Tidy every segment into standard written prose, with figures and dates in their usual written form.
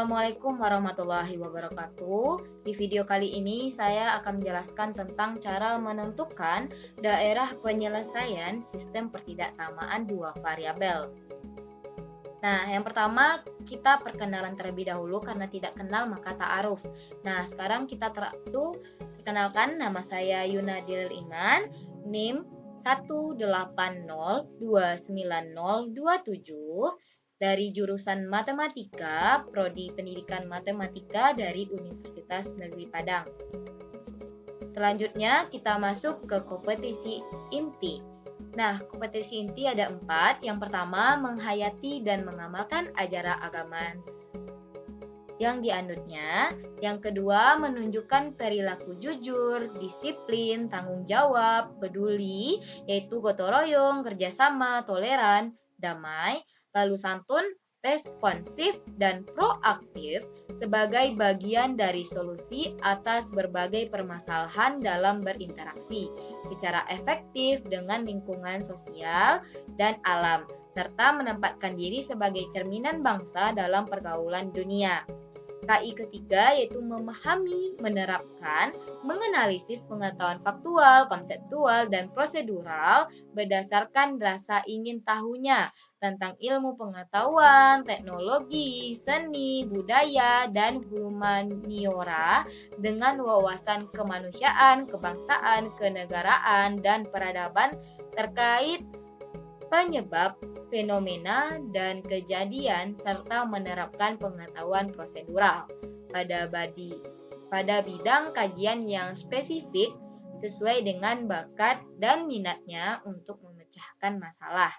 Assalamualaikum warahmatullahi wabarakatuh. Di video kali ini saya akan menjelaskan tentang cara menentukan daerah penyelesaian sistem pertidaksamaan dua variabel. Nah, yang pertama kita perkenalan terlebih dahulu karena tidak kenal maka ta'aruf. Nah, sekarang kita perkenalkan, nama saya Yunadil Iman, NIM 180290027 dari jurusan Matematika, Prodi Pendidikan Matematika dari Universitas Negeri Padang. Selanjutnya kita masuk ke kompetisi inti. Nah, kompetisi inti ada 4. Yang pertama, menghayati dan mengamalkan ajaran agama yang dianutnya. Yang kedua, menunjukkan perilaku jujur, disiplin, tanggung jawab, peduli, yaitu gotong royong, kerjasama, toleran, damai, lalu santun, responsif, dan proaktif sebagai bagian dari solusi atas berbagai permasalahan dalam berinteraksi secara efektif dengan lingkungan sosial dan alam, serta menempatkan diri sebagai cerminan bangsa dalam pergaulan dunia. KI ketiga yaitu memahami, menerapkan, menganalisis pengetahuan faktual, konseptual, dan prosedural berdasarkan rasa ingin tahunya tentang ilmu pengetahuan, teknologi, seni, budaya, dan humaniora dengan wawasan kemanusiaan, kebangsaan, kenegaraan, dan peradaban terkait penyebab, fenomena, dan kejadian, serta menerapkan pengetahuan prosedural pada bidang kajian yang spesifik sesuai dengan bakat dan minatnya untuk memecahkan masalah.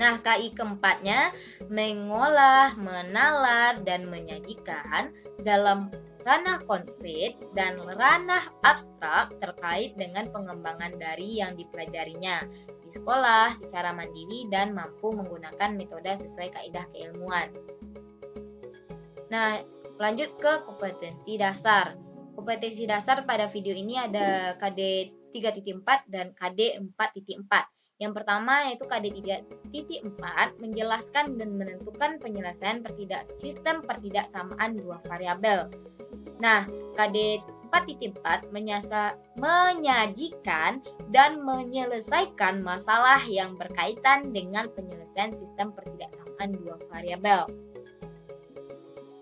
Nah, KI keempatnya mengolah, menalar, dan menyajikan dalam ranah konkret dan ranah abstrak terkait dengan pengembangan dari yang dipelajarinya di sekolah secara mandiri dan mampu menggunakan metode sesuai kaidah keilmuan. Nah, lanjut ke kompetensi dasar. Kompetensi dasar pada video ini ada KD 3.4 dan KD 4.4. Yang pertama yaitu KD 3.4 menjelaskan dan menentukan penyelesaian sistem pertidaksamaan dua variabel. Nah, KD 4.4 menyajikan dan menyelesaikan masalah yang berkaitan dengan penyelesaian sistem pertidaksamaan dua variabel.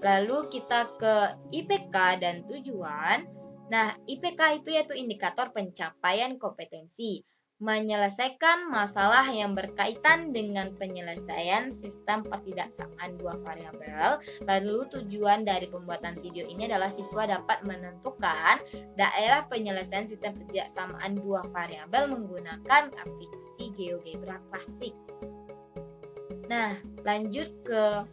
Lalu kita ke IPK dan tujuan. Nah, IPK itu yaitu indikator pencapaian kompetensi, menyelesaikan masalah yang berkaitan dengan penyelesaian sistem pertidaksamaan dua variabel. Lalu tujuan dari pembuatan video ini adalah siswa dapat menentukan daerah penyelesaian sistem pertidaksamaan dua variabel menggunakan aplikasi GeoGebra klasik. Nah, lanjut ke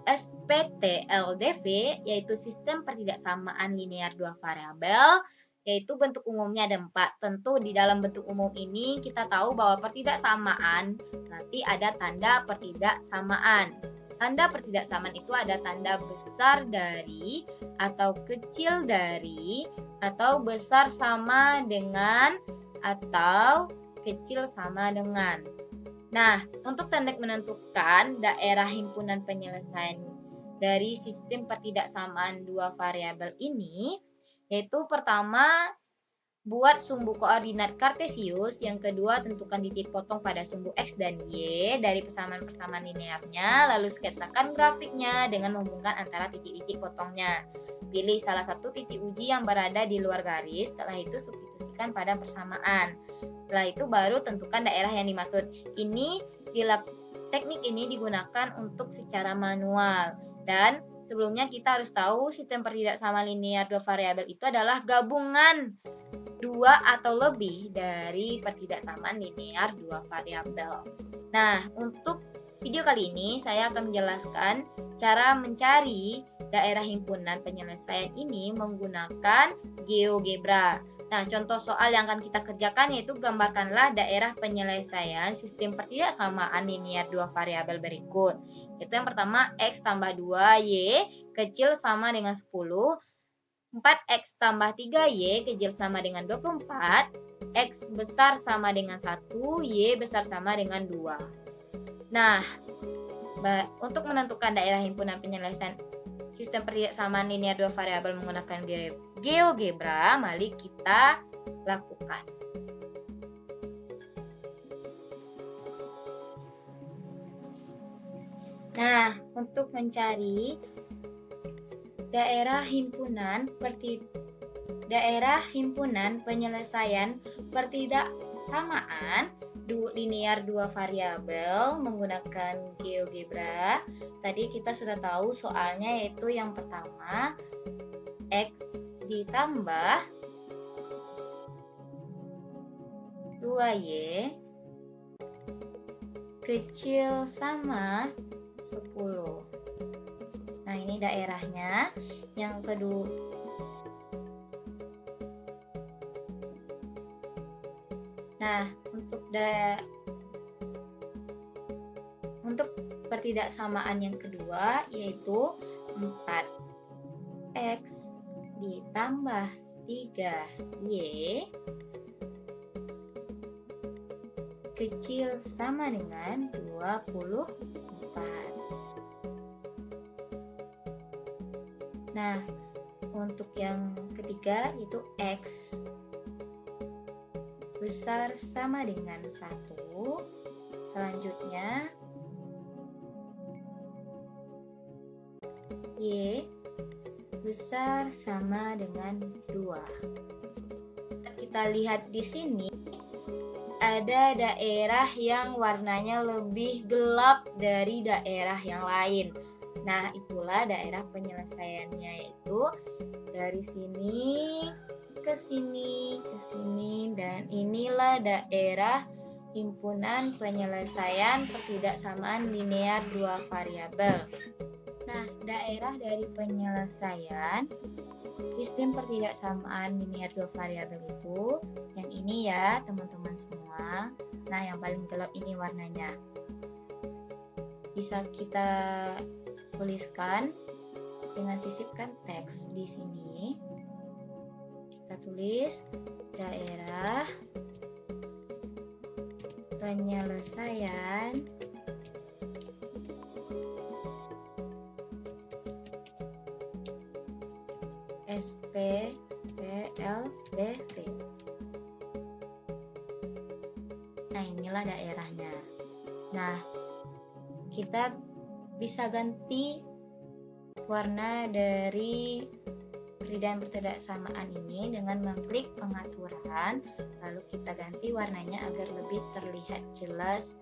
SPTLDV, yaitu sistem pertidaksamaan linear dua variabel, yaitu bentuk umumnya ada 4. Tentu di dalam bentuk umum ini kita tahu bahwa pertidaksamaan nanti ada tanda pertidaksamaan. Tanda pertidaksamaan itu ada tanda besar dari, atau kecil dari, atau besar sama dengan, atau kecil sama dengan. Nah, untuk tanda menentukan daerah himpunan penyelesaian dari sistem pertidaksamaan dua variabel ini, yaitu pertama, buat sumbu koordinat kartesius. Yang kedua, tentukan titik potong pada sumbu X dan Y dari persamaan-persamaan linearnya. Lalu sketsakan grafiknya dengan menghubungkan antara titik-titik potongnya. Pilih salah satu titik uji yang berada di luar garis. Setelah itu, substitusikan pada persamaan. Setelah itu, baru tentukan daerah yang dimaksud. Teknik ini digunakan untuk secara manual. Dan sebelumnya kita harus tahu sistem pertidaksamaan linear dua variabel itu adalah gabungan dua atau lebih dari pertidaksamaan linear dua variabel. Nah, untuk video kali ini saya akan menjelaskan cara mencari daerah himpunan penyelesaian ini menggunakan GeoGebra. Nah, contoh soal yang akan kita kerjakan yaitu gambarkanlah daerah penyelesaian sistem pertidaksamaan linear dua variabel berikut. Itu yang pertama, X tambah 2Y kecil sama dengan 10, 4X tambah 3Y kecil sama dengan 24, X besar sama dengan 1, Y besar sama dengan 2. Nah, Untuk menentukan daerah himpunan penyelesaian sistem pertidaksamaan linear dua variabel menggunakan GeoGebra, mari kita lakukan. Nah, untuk mencari daerah himpunan penyelesaian pertidaksamaan linear dua variabel menggunakan GeoGebra. Tadi kita sudah tahu soalnya, yaitu yang pertama X ditambah 2Y kecil sama 10. Nah, ini daerahnya. Yang kedua, nah, untuk pertidaksamaan yang kedua yaitu 4X ditambah 3Y kecil sama dengan 24. Nah, untuk yang ketiga yaitu X besar sama dengan 1. Selanjutnya Y besar sama dengan 2. Kita lihat di sini ada daerah yang warnanya lebih gelap dari daerah yang lain. Nah, itulah daerah penyelesaiannya, yaitu dari sini ke sini, ke sini, dan inilah daerah himpunan penyelesaian pertidaksamaan linear dua variabel. Nah, daerah dari penyelesaian sistem pertidaksamaan linear dua variabel itu yang ini ya, teman-teman semua. Nah, yang paling gelap ini warnanya. Bisa kita tuliskan dengan sisipkan teks di sini. Kita tulis daerah penyelesaian SPTLDV. Nah, inilah daerahnya. Nah, kita bisa ganti warna dari perbedaan pertidaksamaan ini dengan mengklik pengaturan, lalu kita ganti warnanya agar lebih terlihat jelas.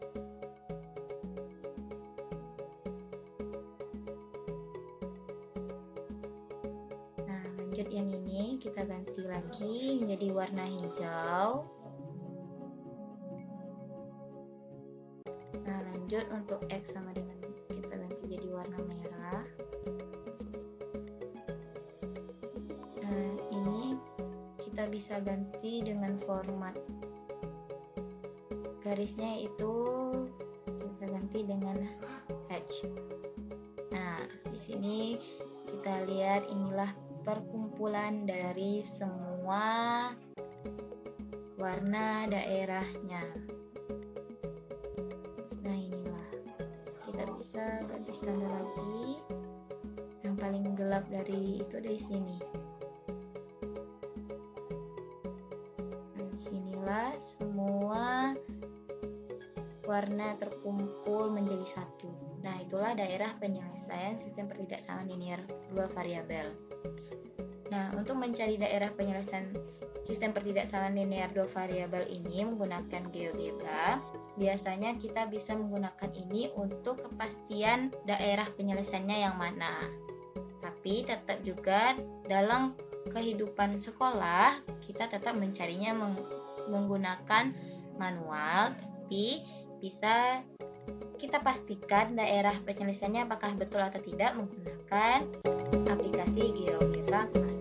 Nah, lanjut yang ini kita ganti lagi menjadi warna hijau. Nah, lanjut untuk X sama dengan kita ganti jadi warna merah. Nah, ini kita bisa ganti dengan format garisnya, itu kita ganti dengan H. Nah, di sini kita lihat inilah perkumpulan dari semua warna daerahnya. Nah, inilah. Kita bisa ganti standar lagi. Yang paling gelap dari itu dari sini. Nah, sinilah semua warna terkumpul menjadi satu. Nah, itulah daerah penyelesaian sistem pertidaksamaan linear dua variabel. Nah, untuk mencari daerah penyelesaian sistem pertidaksamaan linear dua variabel ini menggunakan GeoGebra, biasanya kita bisa menggunakan ini untuk kepastian daerah penyelesaiannya yang mana. Tapi tetap juga dalam kehidupan sekolah kita tetap mencarinya menggunakan manual, tapi bisa kita pastikan daerah penyelesaiannya apakah betul atau tidak menggunakan aplikasi GeoGebra Class.